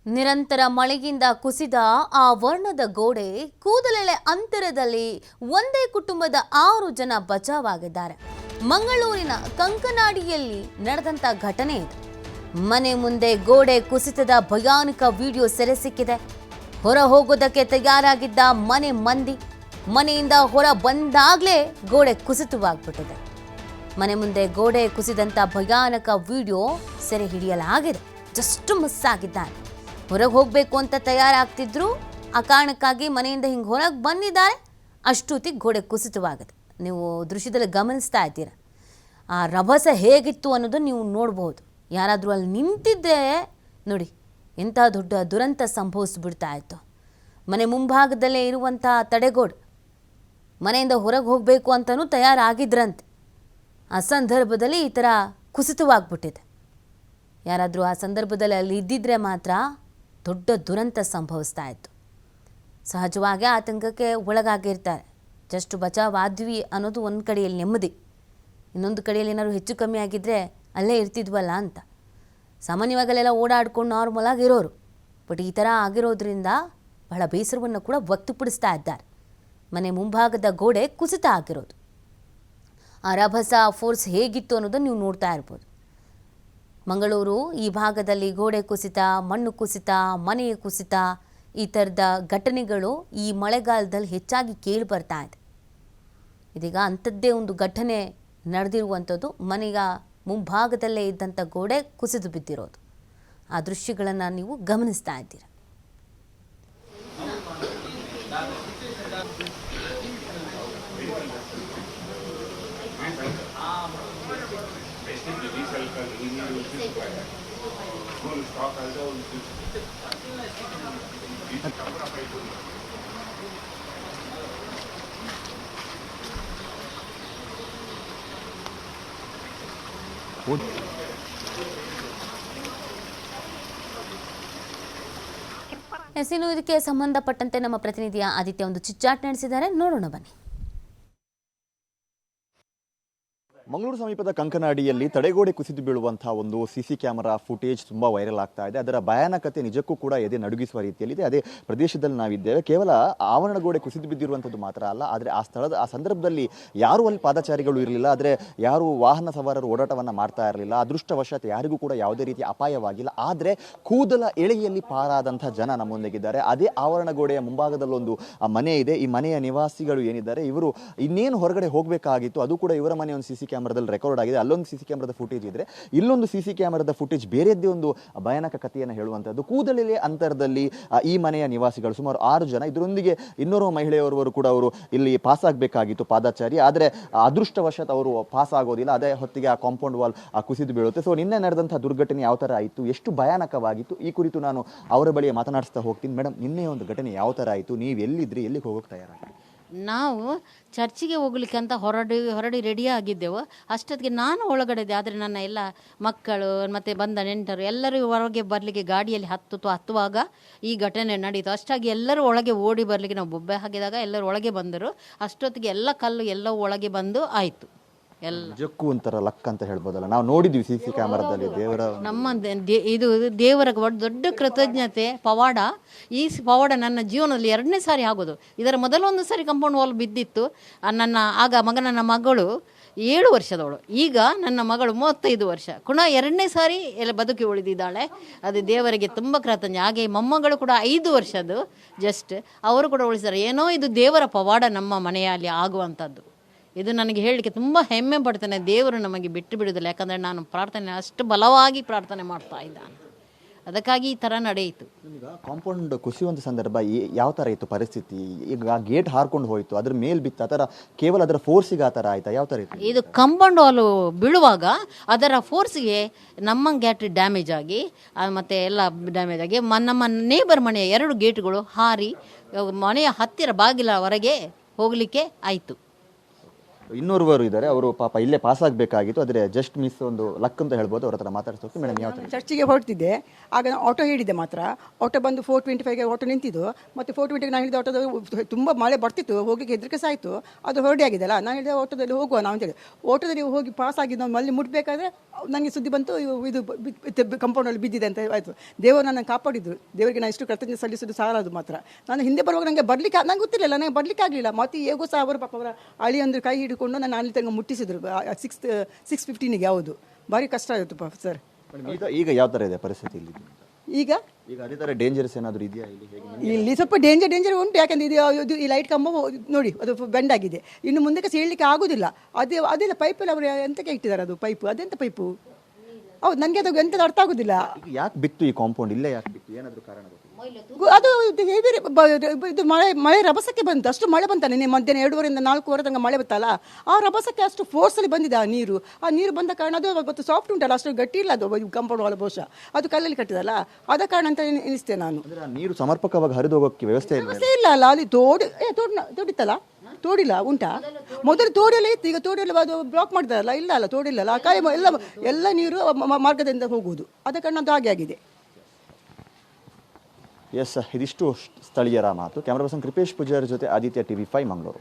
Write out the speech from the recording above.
ನಿರಂತರ ಮಳೆಯಿಂದ ಕುಸಿದ ಆ ವರ್ಣದ ಗೋಡೆ ಕೂದಲೆಳೆ ಅಂತರದಲ್ಲಿ ಒಂದೇ ಕುಟುಂಬದ 6 ಜನ ಬಚಾವಾಗಿದ್ದಾರೆ. ಮಂಗಳೂರಿನ ಕಂಕನಾಡಿಯಲ್ಲಿ ನಡೆದಂತ ಘಟನೆ ಇದು. ಮನೆ ಮುಂದೆ ಗೋಡೆ ಕುಸಿತದ ಭಯಾನಕ ವಿಡಿಯೋ ಸೆರೆ ಸಿಕ್ಕಿದೆ. ಹೊರ ಹೋಗೋದಕ್ಕೆ ತಯಾರಾಗಿದ್ದ ಮನೆ ಮಂದಿ ಮನೆಯಿಂದ ಹೊರ ಬಂದಾಗಲೇ ಗೋಡೆ ಕುಸಿತವಾಗ್ಬಿಟ್ಟಿದೆ. ಮನೆ ಮುಂದೆ ಗೋಡೆ ಕುಸಿದಂತ ಭಯಾನಕ ವಿಡಿಯೋ ಸೆರೆ ಹಿಡಿಯಲಾಗಿದೆ. ಜಸ್ಟ್ ಮಿಸ್ ಆಗಿದ್ದಾರೆ. ಹೊರಗೆ ಹೋಗಬೇಕು ಅಂತ ತಯಾರಾಗ್ತಿದ್ರು. ಆ ಕಾರಣಕ್ಕಾಗಿ ಮನೆಯಿಂದ ಹಿಂಗೆ ಹೊರಗೆ ಬಂದಿದ್ದಾರೆ. ಅಷ್ಟೊತ್ತಿಗೆ ಗೋಡೆ ಕುಸಿತವಾಗಿದೆ. ನೀವು ದೃಶ್ಯದಲ್ಲಿ ಗಮನಿಸ್ತಾ ಇದ್ದೀರಾ. ಆ ರಭಸ ಹೇಗಿತ್ತು ಅನ್ನೋದು ನೀವು ನೋಡ್ಬೋದು. ಯಾರಾದರೂ ಅಲ್ಲಿ ನಿಂತಿದ್ದರೆ ನೋಡಿ ಎಂಥ ದೊಡ್ಡ ದುರಂತ ಸಂಭವಿಸ್ಬಿಡ್ತಾ ಇತ್ತು. ಮನೆ ಮುಂಭಾಗದಲ್ಲೇ ಇರುವಂಥ ತಡೆಗೋಡೆ ಮನೆಯಿಂದ ಹೊರಗೆ ಹೋಗಬೇಕು ಅಂತಲೂ ತಯಾರಾಗಿದ್ರಂತೆ. ಆ ಸಂದರ್ಭದಲ್ಲಿ ಈ ಥರ ಕುಸಿತವಾಗ್ಬಿಟ್ಟಿದೆ. ಯಾರಾದರೂ ಆ ಸಂದರ್ಭದಲ್ಲಿ ಅಲ್ಲಿ ಇದ್ದಿದ್ರೆ ಮಾತ್ರ ದೊಡ್ಡ ದುರಂತ ಸಂಭವಿಸ್ತಾ ಇತ್ತು. ಸಹಜವಾಗಿ ಆತಂಕಕ್ಕೆ ಒಳಗಾಗಿರ್ತಾರೆ. ಜಸ್ಟ್ ಬಚಾವಾದ್ವಿ ಅನ್ನೋದು ಒಂದು ಕಡೆಯಲ್ಲಿ ನೆಮ್ಮದಿ, ಇನ್ನೊಂದು ಕಡೆಯಲ್ಲಿ ಏನಾದ್ರು ಹೆಚ್ಚು ಕಮ್ಮಿ ಆಗಿದ್ದರೆ ಅಲ್ಲೇ ಇರ್ತಿದ್ವಲ್ಲ ಅಂತ. ಸಾಮಾನ್ಯವಾಗಿ ಅಲ್ಲೆಲ್ಲ ಓಡಾಡ್ಕೊಂಡು ನಾರ್ಮಲ್ ಆಗಿರೋರು. ಬಟ್ ಈ ಥರ ಆಗಿರೋದ್ರಿಂದ ಬಹಳ ಬೇಸರವನ್ನು ಕೂಡ ವ್ಯಕ್ತಪಡಿಸ್ತಾ ಇದ್ದಾರೆ. ಮನೆ ಮುಂಭಾಗದ ಗೋಡೆ ಕುಸಿತ ಆಗಿರೋದು. ಆ ರಭಸ ಫೋರ್ಸ್ ಹೇಗಿತ್ತು ಅನ್ನೋದನ್ನು ನೀವು ನೋಡ್ತಾ ಇರ್ಬೋದು. ಮಂಗಳೂರು ಈ ಭಾಗದಲ್ಲಿ ಗೋಡೆ ಕುಸಿತ, ಮಣ್ಣು ಕುಸಿತ, ಮನೆಯ ಕುಸಿತ ಈ ಥರದ ಘಟನೆಗಳು ಈ ಮಳೆಗಾಲದಲ್ಲಿ ಹೆಚ್ಚಾಗಿ ಕೇಳಿ ಬರ್ತಾ ಇದೆ. ಇದೀಗ ಅಂಥದ್ದೇ ಒಂದು ಘಟನೆ ನಡೆದಿರುವಂಥದ್ದು. ಮನೆಯ ಮುಂಭಾಗದಲ್ಲೇ ಇದ್ದಂಥ ಗೋಡೆ ಕುಸಿದು ಬಿದ್ದಿರೋದು. ಆ ದೃಶ್ಯಗಳನ್ನು ನೀವು ಗಮನಿಸ್ತಾ ಇದ್ದೀರಾ. ಇನ್ನು ಇದಕ್ಕೆ ಸಂಬಂಧಪಟ್ಟಂತೆ ನಮ್ಮ ಪ್ರತಿನಿಧಿಯ ಆದಿತ್ಯ ಒಂದು ಚಿಚ್ಚಾಟ್ ನಡೆಸಿದ್ದಾರೆ. ನೋಡೋಣ ಬನ್ನಿ. ಮಂಗಳೂರು ಸಮೀಪದ ಕಂಕನಾಡಿಯಲ್ಲಿ ತಡೆಗೋಡೆ ಕುಸಿದು ಬೀಳುವಂತಹ ಒಂದು ಸಿಸಿ ಕ್ಯಾಮೆರಾ ಫುಟೇಜ್ ತುಂಬಾ ವೈರಲ್ ಆಗ್ತಾ ಇದೆ. ಅದರ ಭಯಾನಕತೆ ನಿಜಕ್ಕೂ ಕೂಡ ಎದೆ ನಡುಗಿಸುವ ರೀತಿಯಲ್ಲಿದೆ. ಅದೇ ಪ್ರದೇಶದಲ್ಲಿ ನಾವಿದ್ದೇವೆ. ಕೇವಲ ಆವರಣ ಗೋಡೆ ಕುಸಿದು ಬಿದ್ದಿರುವಂಥದ್ದು ಮಾತ್ರ ಅಲ್ಲ, ಆದರೆ ಆ ಸಂದರ್ಭದಲ್ಲಿ ಯಾರೂ ಅಲ್ಲಿ ಪಾದಚಾರಿಗಳು ಇರಲಿಲ್ಲ. ಆದರೆ ಯಾರು ವಾಹನ ಸವಾರರು ಓಡಾಟವನ್ನು ಮಾಡ್ತಾ ಇರಲಿಲ್ಲ. ಅದೃಷ್ಟವಶಾತ್ ಯಾರಿಗೂ ಕೂಡ ಯಾವುದೇ ರೀತಿಯ ಅಪಾಯವಾಗಿಲ್ಲ. ಆದರೆ ಕೂದಲ ಎಳೆಯಲ್ಲಿ ಪಾರಾದಂತಹ ಜನ ನಮ್ಮೊಂದಿಗಿದ್ದಾರೆ. ಅದೇ ಆವರಣ ಗೋಡೆಯ ಮುಂಭಾಗದಲ್ಲೊಂದು ಮನೆ ಇದೆ. ಈ ಮನೆಯ ನಿವಾಸಿಗಳು ಏನಿದ್ದಾರೆ ಇವರು ಇನ್ನೇನು ಹೊರಗಡೆ ಹೋಗಬೇಕಾಗಿತ್ತು. ಅದು ಕೂಡ ಇವರ ಮನೆ ಒಂದು ಸಿಸಿ ಕ್ಯಾಮರಾದಲ್ಲಿ ರೆಕಾರ್ಡ್ ಆಗಿದೆ. ಅಲ್ಲೊಂದು ಸಿಸಿ ಕ್ಯಾಮರಾದ ಫುಟೇಜ್ ಇದ್ರೆ ಇಲ್ಲೊಂದು ಸಿಸಿ ಕ್ಯಾಮರಾದ ಫುಟೇಜ್ ಬೇರೆದ್ದೇ ಒಂದು ಭಯಾನಕ ಕಥೆಯನ್ನು ಹೇಳುವಂಥದ್ದು. ಕೂದಲೆಲೆ ಅಂತರದಲ್ಲಿ ಈ ಮನೆಯ ನಿವಾಸಿಗಳು ಸುಮಾರು 6 ಜನ, ಇದರೊಂದಿಗೆ ಇನ್ನೋರ್ವ ಮಹಿಳೆಯವರು ಕೂಡ ಅವರು ಇಲ್ಲಿ ಪಾಸ್ ಆಗಬೇಕಾಗಿತ್ತು ಪಾದಚಾರಿ. ಆದರೆ ಅದೃಷ್ಟವಶಾತ್ ಅವರು ಪಾಸ್ ಆಗೋದಿಲ್ಲ. ಅದೇ ಹೊತ್ತಿಗೆ ಆ ಕಾಂಪೌಂಡ್ ವಾಲ್ ಕುಸಿದು ಬೀಳುತ್ತೆ. ಸೊ ನಿನ್ನೆ ನಡೆದಂತಹ ದುರ್ಘಟನೆ ಯಾವ ಥರ ಆಯಿತು, ಎಷ್ಟು ಭಯಾನಕವಾಗಿತ್ತು, ಈ ಕುರಿತು ನಾನು ಅವರ ಬಳಿ ಮಾತನಾಡಿಸ್ತಾ ಹೋಗ್ತೀನಿ. ಮೇಡಮ್, ನಿನ್ನೆ ಒಂದು ಘಟನೆ ಯಾವ ಥರ ಆಯಿತು, ನೀವು ಎಲ್ಲಿದ್ರಿ, ಎಲ್ಲಿಗೆ ಹೋಗೋಕೆ ತಯಾರಾಗಿ? ನಾವು ಚರ್ಚಿಗೆ ಹೋಗ್ಲಿಕ್ಕೆ ಅಂತ ಹೊರಡಿ ರೆಡಿ ಆಗಿದ್ದೆವು. ಅಷ್ಟೊತ್ತಿಗೆ ನಾನು ಒಳಗಡೆ ಇದ್ದೆ. ಆದರೆ ನನ್ನ ಎಲ್ಲ ಮಕ್ಕಳು ಮತ್ತು ಬಂದ ನೆಂಟರು ಎಲ್ಲರೂ ಹೊರಗೆ ಬರಲಿಕ್ಕೆ ಗಾಡಿಯಲ್ಲಿ ಹತ್ತುವಾಗ ಈ ಘಟನೆ ನಡೀತು. ಅಷ್ಟಾಗಿ ಎಲ್ಲರೂ ಒಳಗೆ ಓಡಿ ಬರಲಿಕ್ಕೆ ನಾವು ಬೊಬ್ಬೆ ಹಾಕಿದಾಗ ಎಲ್ಲರೂ ಒಳಗೆ ಬಂದರು. ಅಷ್ಟೊತ್ತಿಗೆ ಎಲ್ಲ ಕಲ್ಲು ಎಲ್ಲ ಒಳಗೆ ಬಂದು ಆಯಿತು. ನಿಜಕ್ಕೂ ಒಂಥರ ಲಕ್ ಅಂತ ಹೇಳ್ಬೋದಲ್ಲ. ನಾವು ನೋಡಿದ್ವಿ ಸಿಸಿ ಕ್ಯಾಮರಾದಲ್ಲಿ. ದೇವರ ನಮ್ಮ ಇದು ದೇವರ ದೊಡ್ಡ ಕೃತಜ್ಞತೆ, ಪವಾಡ. ಈ ಪವಾಡ ನನ್ನ ಜೀವನದಲ್ಲಿ 2ನೇ ಸಾರಿ ಆಗೋದು. ಇದರ ಮೊದಲೊಂದು ಸಾರಿ ಕಂಪೌಂಡ್ ವಾಲ್ ಬಿದ್ದಿತ್ತು. ನನ್ನ ಮಗಳು 7 ವರ್ಷದವಳು, ಈಗ ನನ್ನ ಮಗಳು 35 ವರ್ಷ. ಪುನಃ 2ನೇ ಸಾರಿ ಎಲ್ಲ ಬದುಕಿ ಉಳಿದಿದ್ದಾಳೆ. ಅದು ದೇವರಿಗೆ ತುಂಬ ಕೃತಜ್ಞ. ಹಾಗೆ ಮೊಮ್ಮಗಳು ಕೂಡ 5 ವರ್ಷದ್ದು ಜಸ್ಟ್, ಅವರು ಕೂಡ ಉಳಿಸಿದ್ದಾರೆ. ಏನೋ ಇದು ದೇವರ ಪವಾಡ ನಮ್ಮ ಮನೆಯಲ್ಲಿ ಆಗುವಂಥದ್ದು. ಇದು ನನಗೆ ಹೇಳಲಿಕ್ಕೆ ತುಂಬ ಹೆಮ್ಮೆ ಪಡ್ತೇನೆ. ದೇವರು ನಮಗೆ ಬಿಟ್ಟು ಬಿಡುವುದಿಲ್ಲ. ಯಾಕಂದರೆ ನಾನು ಪ್ರಾರ್ಥನೆ ಅಷ್ಟು ಬಲವಾಗಿ ಪ್ರಾರ್ಥನೆ ಮಾಡ್ತಾ ಇದ್ದಾನೆ. ಅದಕ್ಕಾಗಿ ಈ ಥರ ನಡೆಯಿತು. ಈಗ ಕಾಂಪೌಂಡ್ ಕುಸಿಯುವಂಥ ಸಂದರ್ಭ ಯಾವ ಥರ ಇತ್ತು ಪರಿಸ್ಥಿತಿ? ಈಗ ಗೇಟ್ ಹಾರ್ಕೊಂಡು ಹೋಯಿತು, ಅದ್ರ ಮೇಲೆ ಬಿತ್ತು, ಆ ಥರ ಕೇವಲ ಅದರ ಫೋರ್ಸಿಗೆ ಆ ಥರ ಆಯ್ತಾ, ಯಾವ ಥರ ಇತ್ತು? ಇದು ಕಾಂಪೌಂಡ್ ವಾಲು ಬೀಳುವಾಗ ಅದರ ಫೋರ್ಸ್ಗೆ ನಮ್ಮ ಗೇಟ್ ಡ್ಯಾಮೇಜ್ ಆಗಿ ಮತ್ತು ಎಲ್ಲ ಡ್ಯಾಮೇಜ್ ಆಗಿ ನಮ್ಮ ನೇಬರ್ ಮನೆಯ 2 ಗೇಟ್ಗಳು ಹಾರಿ ಮನೆಯ ಹತ್ತಿರ ಬಾಗಿಲ ಹೊರಗೆ ಹೋಗಲಿಕ್ಕೆ ಆಯಿತು. ಇನ್ನೋರ್ವರು ಇದ್ದಾರೆ, ಅವರು ಪಾಪ ಇಲ್ಲೇ ಪಾಸ್ ಆಗಬೇಕಾಗಿತ್ತು, ಆದರೆ ಜಸ್ಟ್ ಮಿಸ್ ಒಂದು ಲಕ್ ಅಂತ ಹೇಳ್ಬೋದು. ಅವ್ರ ಹತ್ರ ಮಾತಾಡ್ಸೋಕೆ ಮೇಡಮ್ ಯಾವ ಥರ? ಚರ್ಚಿಗೆ ಹೊರಟಿದ್ದೆ, ಆಗ ನಾನು ಆಟೋ ಹೇಳಿದ್ದೆ ಮಾತ್ರ. ಆಟೋ ಬಂದು 4:25ಗೆ ಆಟೋ ನಿಂತಿದ್ದು, ಮತ್ತು 4:20ಗೆ ನಾನು ಹೇಳಿದ ಆಟೋದ ತುಂಬ ಮಳೆ ಬರ್ತಿತ್ತು, ಹೋಗಲಿಕ್ಕೆ ಹೆದರಿಕೆ ಸಹ ಆಯಿತು. ಅದು ಹೊರಡಿ ಆಗಿದೆಲ್ಲ, ನಾನು ಹೇಳಿದೆ ಆಟೋದಲ್ಲಿ ಹೋಗುವ ನಾವು ಅಂತೇಳಿ. ಆಟೋದಲ್ಲಿ ಹೋಗಿ ಪಾಸ್ ಆಗಿದ್ದು ನಾವು ಅಲ್ಲಿ ಮುಟ್ಟಬೇಕಾದ್ರೆ ನನಗೆ ಸುದ್ದಿ ಬಂತು, ಇದು ಕಂಪೌಂಡಲ್ಲಿ ಬಿದ್ದಿದೆ ಅಂತ ಆಯಿತು. ದೇವರು ನನ್ನ ಕಾಪಾಡಿದ್ರು, ದೇವರಿಗೆ ನಾನು ಇಷ್ಟು ಕೃತಜ್ಞತೆ ಸಲ್ಲಿಸೋದು ಸಾಲದು ಮಾತ್ರ. ನಾನು ಹಿಂದೆ ಬರುವಾಗ ನನಗೆ ಬರಲಿಕ್ಕೆ ನಂಗೆ ಗೊತ್ತಿರಲಿಲ್ಲ, ನನಗೆ ಬರಲಿಕ್ಕೆ ಆಗಲಿಲ್ಲ. ಮತ್ತು ಹೇಗೋ ಸಹ ಅವರು ಪಾಪ ಅವರ ಅಳಿಯಂದ್ರು ಕೈ ಹಿಡ್ಕೊಂಡು ನಾನು ಅಲ್ಲಿ ತನಕ ಮುಟ್ಟಿಸಿದ್ರು 6:15ಗೆ. ಯಾವುದು ಭಾರಿ ಕಷ್ಟ ಆಯಿತು ಪಾಪ ಸರ್. ಈಗ ಯಾವ ಥರ ಇದೆ ಪರಿಸ್ಥಿತಿ ಇಲ್ಲಿ? ಈಗ ಅದೇ ಥರ ಡೇಂಜರ್ಸ್ ಏನಾದರೂ ಇದೆಯಾ ಇಲ್ಲಿ? ಹೇಗೆ ಇಲ್ಲಿ ಸ್ವಲ್ಪ ಡೇಂಜರ್ ಉಂಟು, ಯಾಕಂದರೆ ಇದು ಈ ಲೈಟ್ ಕಂಬ ನೋಡಿ ಅದು ಬೆಂಡ್ ಆಗಿದೆ, ಇನ್ನು ಮುಂದಕ್ಕೆ ಸೇಳಲಿಕ್ಕೆ ಆಗೋದಿಲ್ಲ. ಅದೆಲ್ಲ ಪೈಪಲ್ಲಿ ಅವರು ಎಂತಕ್ಕೆ ಇಟ್ಟಿದ್ದಾರೆ, ಅದು ಪೈಪು ಅದೆಂತ ಪೈಪು? ಹೌದು, ನನಗೆ ಅದು ಎಂಥದ್ದು ಅರ್ಥ ಆಗೋದಿಲ್ಲ. ಯಾಕೆ ಬಿತ್ತು ಈ ಕಾಂಪೌಂಡ್ ಇಲ್ಲೇ ಯಾಕೆ ಬಿತ್ತು? ಏನಾದರೂ ಕಾರಣ ಗೊತ್ತಿಲ್ಲ. ಅದು ಇದು ಮಳೆ ರಭಸಕ್ಕೆ ಬಂತು, ಅಷ್ಟು ಮಳೆ ಬಂತ ನಿನ್ನೆ ಮಧ್ಯಾಹ್ನ 2:30ರಿಂದ 4:00 ತನಕ ಮಳೆ ಬಂತಲ್ಲ, ಆ ರಭಸಕ್ಕೆ ಅಷ್ಟು ಫೋರ್ಸಲ್ಲಿ ಬಂದಿದೆ ಆ ನೀರು. ಆ ನೀರು ಬಂದ ಕಾರಣ ಅದು ಗೊತ್ತು ಸಾಫ್ಟ್ ಉಂಟಲ್ಲ, ಅಷ್ಟು ಗಟ್ಟಿ ಇಲ್ಲ ಅದು ಕಂಪೌಂಡ್ ವಾಲ್, ಬಹುಶಃ ಅದು ಕಲ್ಲಲ್ಲಿ ಕಟ್ಟಿದಲ್ಲ, ಆದ ಕಾರಣ ಅಂತ ಎನಿಸ್ತೇನೆ ನಾನು. ನೀರು ಸಮರ್ಪಕವಾಗಿ ಹರಿದು ಹೋಗೋಕ್ಕೆ ವ್ಯವಸ್ಥೆ ಇಲ್ಲ? ವ್ಯವಸ್ಥೆ ಇಲ್ಲ ಅಲ್ಲ, ಅಲ್ಲಿ ತೋಡಿತ್ತಲ್ಲ, ತೋಡಿಲ್ಲ ಉಂಟಾ? ಮೊದಲು ತೋಡೆಲ್ಲ ಇತ್ತು, ಈಗ ತೋಡೆಲ್ಲ ಅದು ಬ್ಲಾಕ್ ಮಾಡಿದಾರಲ್ಲ, ಇಲ್ಲ ಅಲ್ಲ ತೋಡಿಲ್ಲ, ಆ ಕಾಯಿ ಎಲ್ಲ ನೀರು ಮಾರ್ಗದಿಂದ ಹೋಗುವುದು, ಆದ ಕಾರಣ ಅದು ಹಾಗೆ ಆಗಿದೆ. ಎಸ್, ಇದಿಷ್ಟು ಸ್ಥಳೀಯರ ಮಾತು. ಕ್ಯಾಮರಾ ಪರ್ಸನ್ ಕೃಪೇಶ್ ಪೂಜಾರಿ ಜೊತೆ ಆದಿತ್ಯ TV5 ಮಂಗಳೂರು.